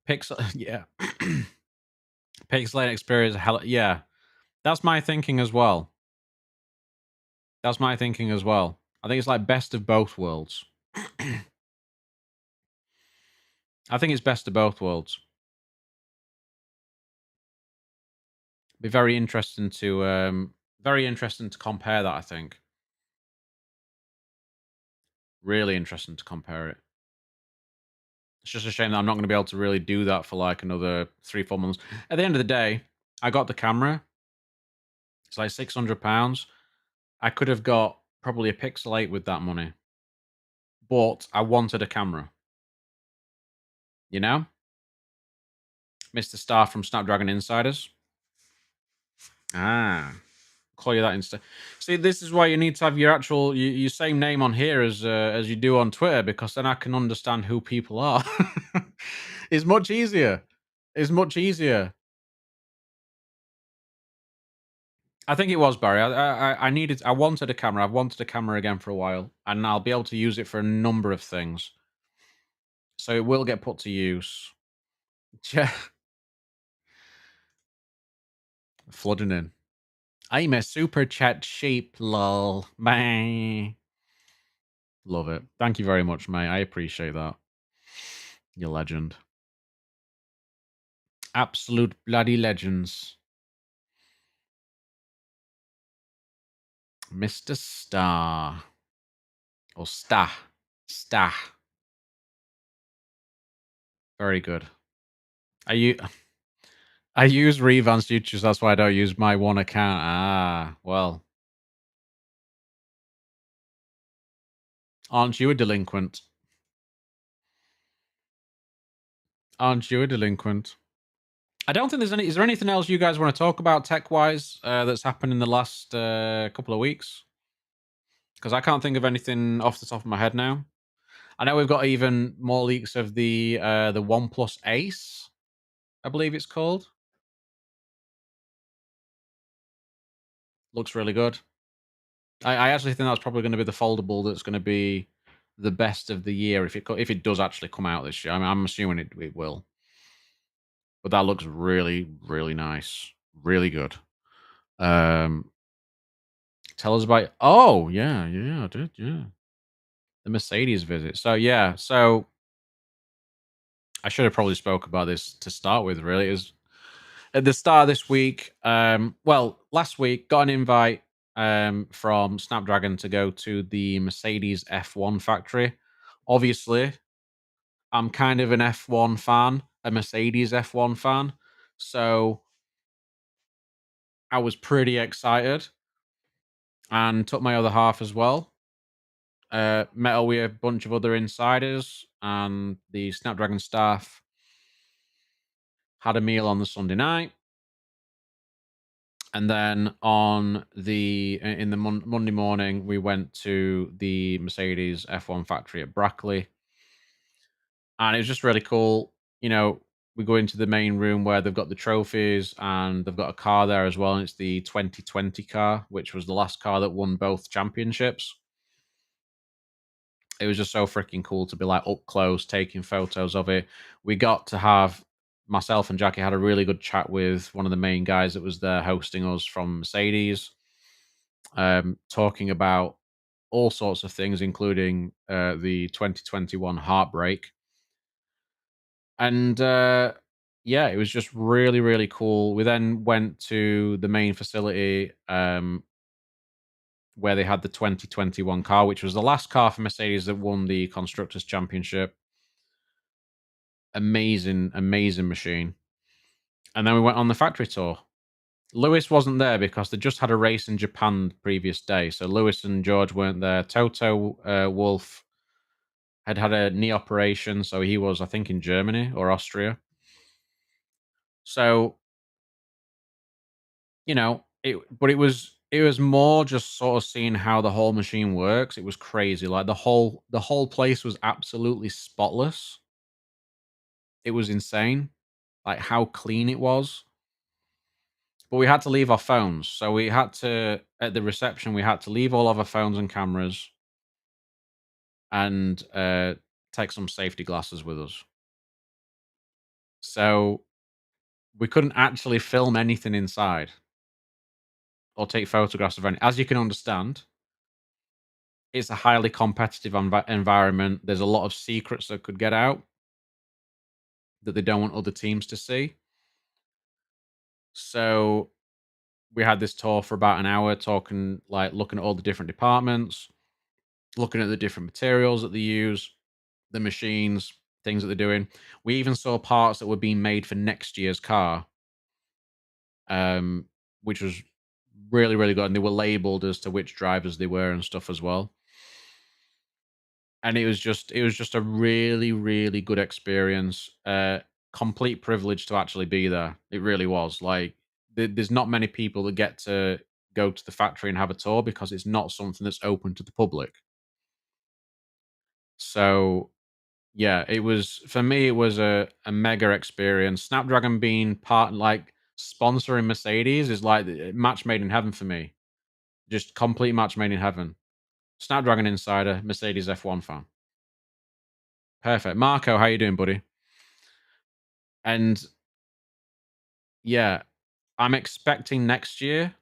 Pixel, yeah. Pixelated experience, hell, yeah. That's my thinking as well. That's my thinking as well. I think it's like best of both worlds. I think it's best of both worlds. Be very interesting to compare that. I think really interesting to compare it. It's just a shame that I'm not going to be able to really do that for like another 3-4 months. At the end of the day, I got the camera. It's like £600. I could have got probably a Pixel 8 with that money, but I wanted a camera. You know, Mr. Star from Snapdragon Insiders. Ah, call you that instead. See, this is why you need to have your actual your same name on here as you do on Twitter, because then I can understand who people are. It's much easier. It's much easier. I think it was Barry. I wanted a camera. I've wanted a camera again for a while, and I'll be able to use it for a number of things. So it will get put to use. Yeah, flooding in. I'm a super chat sheep, lol. Bye. Love it. Thank you very much, mate. I appreciate that. You legend. Absolute bloody legends. Mr. Star. Or Sta. Sta. Very good. I I use Revan's futures, that's why I don't use my one account. Ah, well. Aren't you a delinquent? Aren't you a delinquent? I don't think there's any. Is there anything else you guys want to talk about tech wise that's happened in the last couple of weeks? Because I can't think of anything off the top of my head now. I know we've got even more leaks of the OnePlus Ace, I believe it's called. Looks really good. I actually think that's probably going to be the foldable that's going to be the best of the year if it does actually come out this year. I mean, I'm assuming it will, but that looks really really nice, really good. Um, tell us about. Oh yeah, I did, yeah. The Mercedes visit. So yeah, so I should have probably spoke about this to start with. Really, is at the start of this week. Well, last week got an invite from Snapdragon to go to the Mercedes F1 factory. Obviously, I'm kind of an F1 fan, a Mercedes F1 fan, so I was pretty excited and took my other half as well. Met with a bunch of other insiders and the Snapdragon staff. Had a meal on the Sunday night, and then on the in the Monday morning, we went to the Mercedes F1 factory at Brackley, and it was just really cool. You know, we go into the main room where they've got the trophies, and they've got a car there as well, and it's the 2020 car, which was the last car that won both championships. It was just so freaking cool to be like up close taking photos of it. We got to have myself and Jackie had a really good chat with one of the main guys that was there hosting us from Mercedes, talking about all sorts of things, including the 2021 heartbreak. And yeah, it was just really, really cool. We then went to the main facility where they had the 2021 car, which was the last car for Mercedes that won the Constructors' Championship. Amazing, amazing machine. And then we went on the factory tour. Lewis wasn't there because they just had a race in Japan the previous day. So Lewis and George weren't there. Toto Wolf had a knee operation. So he was, I think, in Germany or Austria. So, you know, it was more just sort of seeing how the whole machine works. It was crazy. Like the whole place was absolutely spotless. It was insane, like how clean it was. But we had to leave our phones. So we had to at the reception, we had to leave all of our phones and cameras and take some safety glasses with us. So we couldn't actually film anything inside or take photographs of any. As you can understand, it's a highly competitive environment. There's a lot of secrets that could get out that they don't want other teams to see. So we had this tour for about an hour, talking, like looking at all the different departments, looking at the different materials that they use, the machines, things that they're doing. We even saw parts that were being made for next year's car, um, which was really, really good. And they were labeled as to which drivers they were and stuff as well. And it was just a really, really good experience. Complete privilege to actually be there. It really was. Like there's not many people that get to go to the factory and have a tour because it's not something that's open to the public. So yeah, it was for me. It was a mega experience. Snapdragon being part like sponsoring Mercedes is like match made in heaven for me. Just complete match made in heaven. Snapdragon insider, Mercedes F1 fan. Perfect. Marco, how you doing, buddy? And yeah, I'm expecting next year.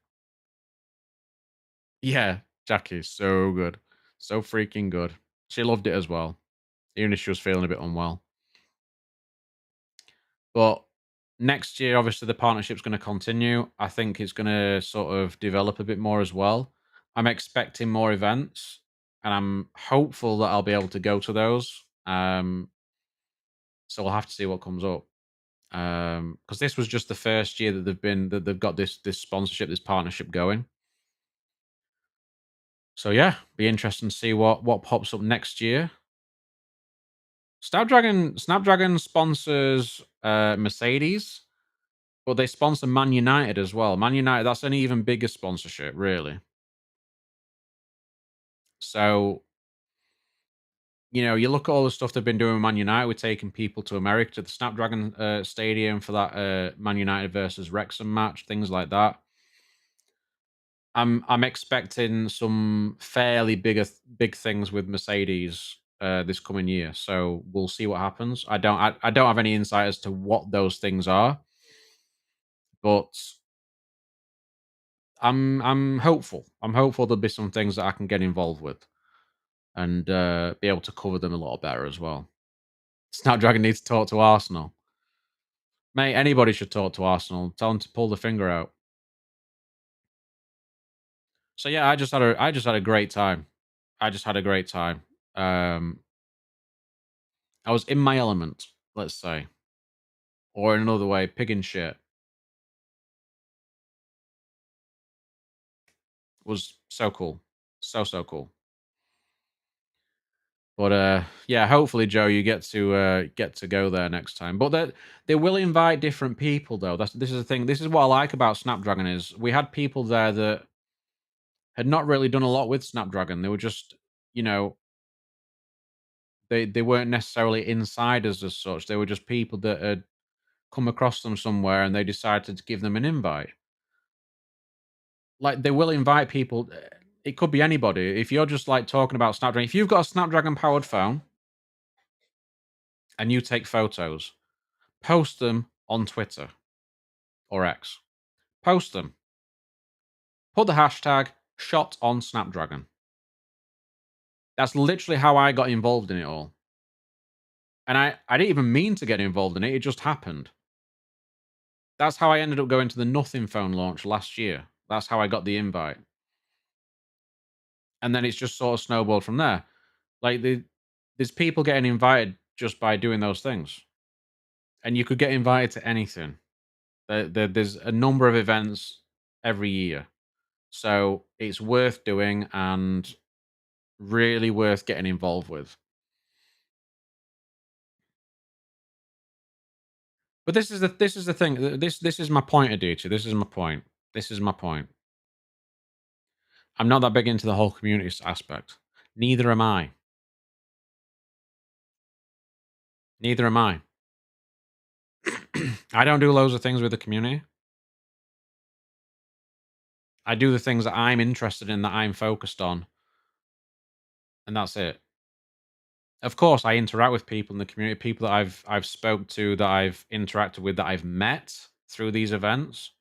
Yeah, Jackie's so good. So freaking good. She loved it as well, even if she was feeling a bit unwell. But next year, obviously, the partnership's going to continue. I think it's going to sort of develop a bit more as well. I'm expecting more events, and I'm hopeful that I'll be able to go to those. So we'll have to see what comes up. Because this was just the first year that they've got this sponsorship, this partnership going. So yeah, be interesting to see what pops up next year. Snapdragon sponsors Mercedes, but they sponsor Man United as well. Man United, that's an even bigger sponsorship, really. So, you look at all the stuff they've been doing with Man United, we're taking people to America to the Snapdragon Stadium for that Man United versus Wrexham match, things like that. I'm expecting some fairly big things with Mercedes this coming year, so we'll see what happens. I don't have any insight as to what those things are, but I'm hopeful. I'm hopeful there'll be some things that I can get involved with and be able to cover them a lot better as well. Snapdragon needs to talk to Arsenal, mate. Anybody should talk to Arsenal. Tell them to pull the finger out. So yeah, I just had a great time. I just had a great time. Um, I was in my element, let's say, or in another way, pig in shit. Was so cool, so cool. But yeah, hopefully, Joe, you get to go there next time. But they will invite different people, though. This is the thing. This is what I like about Snapdragon is we had people there that had not really done a lot with Snapdragon. They were just, you know, they weren't necessarily insiders as such. They were just people that had come across them somewhere and they decided to give them an invite. Like they will invite people. It could be anybody. If you're just like talking about Snapdragon, if you've got a Snapdragon powered phone and you take photos, post them on Twitter or X. Post them. Put the hashtag shot on Snapdragon. That's literally how I got involved in it all. And I didn't even mean to get involved in it. It just happened. That's how I ended up going to the Nothing phone launch last year. That's how I got the invite. And then it's just sort of snowballed from there. Like there's people getting invited just by doing those things. And you could get invited to anything. There's a number of events every year. So it's worth doing and really worth getting involved with. But this is the thing. This is my point, Adichie. This is my point. This is my point. I'm not that big into the whole community aspect. Neither am I. Neither am I. I don't do loads of things with the community. I do the things that I'm interested in, that I'm focused on, and that's it. Of course, I interact with people in the community, people that I've spoke to, that I've interacted with, that I've met through these events,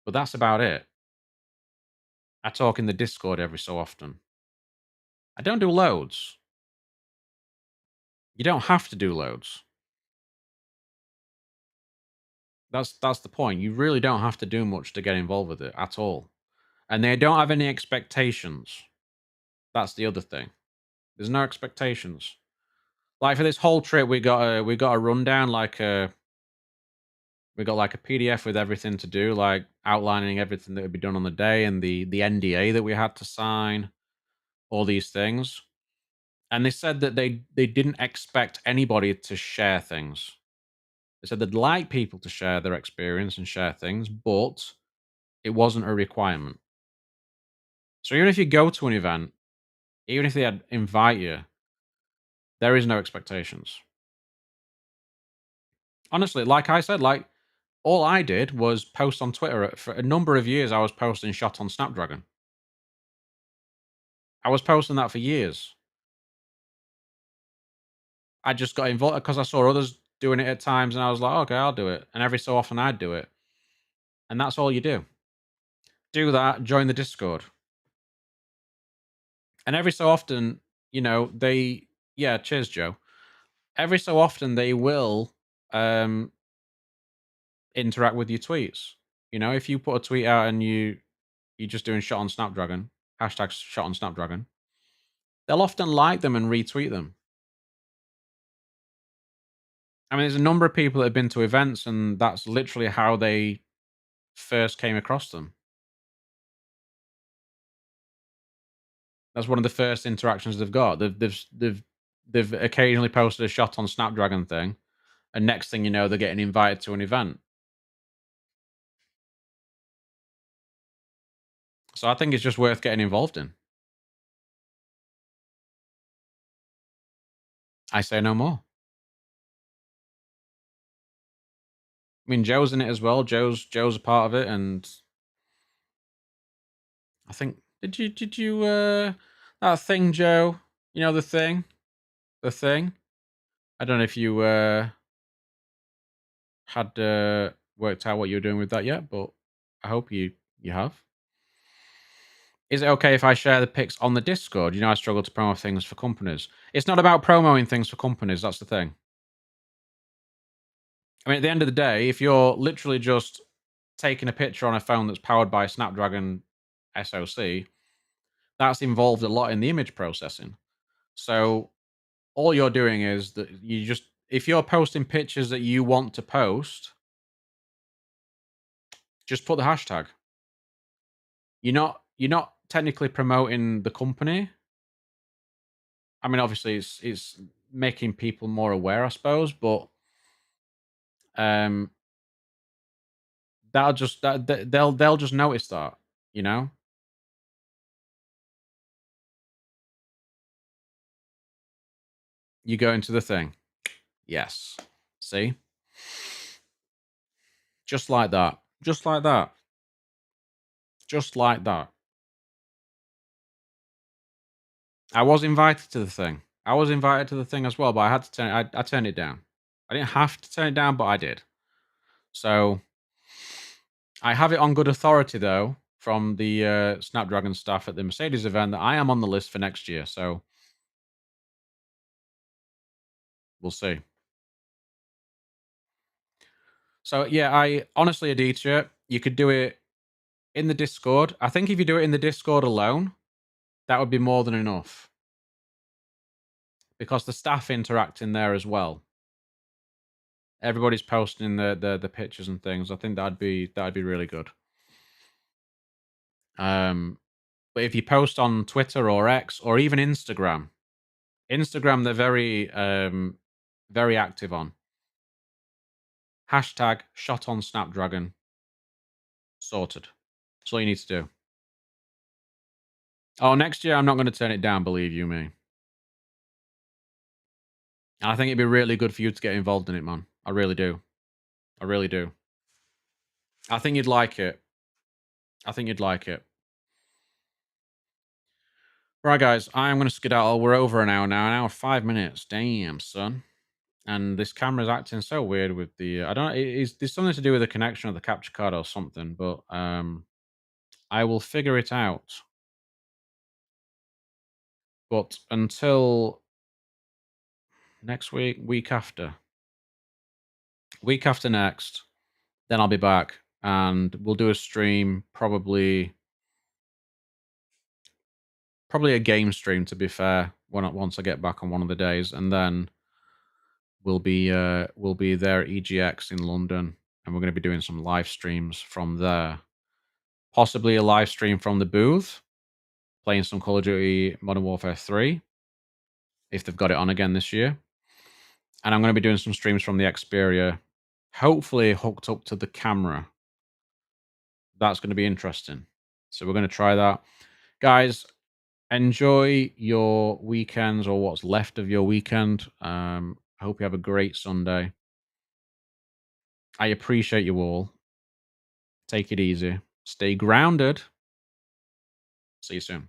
but that's about it. I talk in the Discord every so often. I don't do loads. You don't have to do loads. That's the point. You really don't have to do much to get involved with it at all. And they don't have any expectations. That's the other thing. There's no expectations. Like for this whole trip, we got a rundown, we got like a PDF with everything to do, like outlining everything that would be done on the day and the NDA that we had to sign, all these things. And they said that they didn't expect anybody to share things. They said they'd like people to share their experience and share things, but it wasn't a requirement. So even if you go to an event, even if they invite you, there is no expectations. Honestly, like I said, like all I did was post on Twitter. For a number of years, I was posting shot on Snapdragon. I was posting that for years. I just got involved because I saw others doing it at times, and I was like, okay, I'll do it. And every so often, I'd do it, and that's all you do. Do that. Join the Discord, and every so often, they yeah. Cheers, Joe. Every so often, they will um interact with your tweets. If you put a tweet out and you're just doing shot on Snapdragon, hashtag shot on Snapdragon, they'll often like them and retweet them. I mean, there's a number of people that have been to events, and that's literally how they first came across them. That's one of the first interactions they've got. They've occasionally posted a shot on Snapdragon thing, and next thing you know, they're getting invited to an event. So I think it's just worth getting involved in. I say no more. I mean, Joe's in it as well. Joe's a part of it, and I think did you that thing, Joe? The thing, the thing. I don't know if you had worked out what you were doing with that yet, but I hope you have. Is it okay if I share the pics on the Discord? I struggle to promote things for companies. It's not about promoting things for companies. That's the thing. I mean, at the end of the day, if you're literally just taking a picture on a phone that's powered by Snapdragon SoC, that's involved a lot in the image processing. So all you're doing is that if you're posting pictures that you want to post, just put the hashtag. You're not technically promoting the company. I mean, obviously, it's making people more aware, I suppose, but um, they'll just notice that, you know. You go into the thing, yes. See, just like that, just like that, just like that. I was invited to the thing. I was invited to the thing as well, but I had to turn. I turned it down. I didn't have to turn it down, but I did. So I have it on good authority, though, from the Snapdragon staff at the Mercedes event, that I am on the list for next year. So we'll see. So yeah, I honestly, Aditya, you could do it in the Discord. I think if you do it in the Discord alone, that would be more than enough because the staff interact in there as well. Everybody's posting the pictures and things. I think that'd be really good. But if you post on Twitter or X or even Instagram they're very active on. Hashtag shot on Snapdragon. Sorted. That's all you need to do. Oh, next year I'm not going to turn it down. Believe you me. And I think it'd be really good for you to get involved in it, man. I really do. I really do. I think you'd like it. I think you'd like it. Right, guys, I'm going to skedaddle. We're over an hour 5 minutes. Damn, son. And this camera's acting so weird with the. I don't know. There's something to do with the connection of the capture card or something, but I will figure it out. But until next week after next, then I'll be back and we'll do a stream. Probably a game stream, to be fair. Once I get back on one of the days, and then we'll be there at EGX in London, and we're going to be doing some live streams from there. Possibly a live stream from the booth, playing some Call of Duty Modern Warfare 3, if they've got it on again this year. And I'm going to be doing some streams from the Xperia, hopefully hooked up to the camera. That's going to be interesting. So we're going to try that. Guys, enjoy your weekends or what's left of your weekend. I hope you have a great Sunday. I appreciate you all. Take it easy. Stay grounded. See you soon.